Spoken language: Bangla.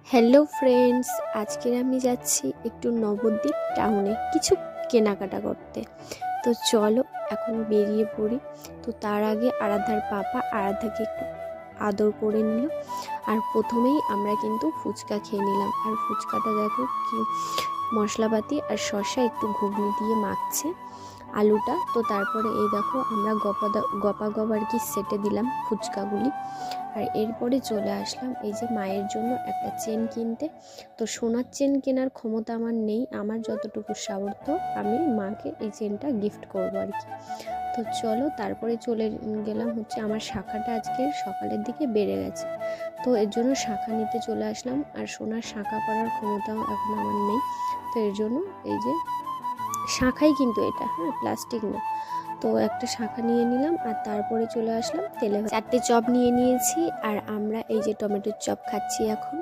হ্যালো ফ্রেন্ডস, আজকের আমি যাচ্ছি একটু নবদ্বীপ টাউনে কিছু কেনাকাটা করতে। তো চলো এখন বেরিয়ে পড়ি। তো তার আগে আরাধ্যার পাপা আরাধ্যাকে একটু আদর করে নিল। আর প্রথমেই আমরা কিন্তু ফুচকা খেয়ে নিলাম। আর ফুচকাটা দেখো কি মশলাপাতি আর শসা একটু ঘুগনি দিয়ে মাখছে আলুটা। তো তারপরে এই দেখো আমরা গপা আর কি সেটে দিলাম ফুচকাগুলি। আর এরপরে চলে আসলাম এই যে মায়ের জন্য একটা চেন কিনতে। তো সোনার চেন কেনার ক্ষমতা আমার নেই, আমার যতটুকু সামর্থ্য আমি মাকে এই চেনটা গিফট করবো আর কি। তো চলো তারপরে চলে গেলাম হচ্ছে আমার শাঁখাটা আজকে সকালের দিকে বেড়ে গেছে, তো এর জন্য শাঁখা নিতে চলে আসলাম। আর সোনার শাঁখা করার ক্ষমতাও এখন আমার নেই, তো এর জন্য এই যে শাঁখাই, কিন্তু এটা প্লাস্টিক না। তো একটা শাঁখা নিয়ে নিলাম আর তারপরে চলে আসলাম তেলে 4টে চপ নিয়ে নিয়েছি। আর আমরা এই যে টমেটোর চপ খাচ্ছি এখন।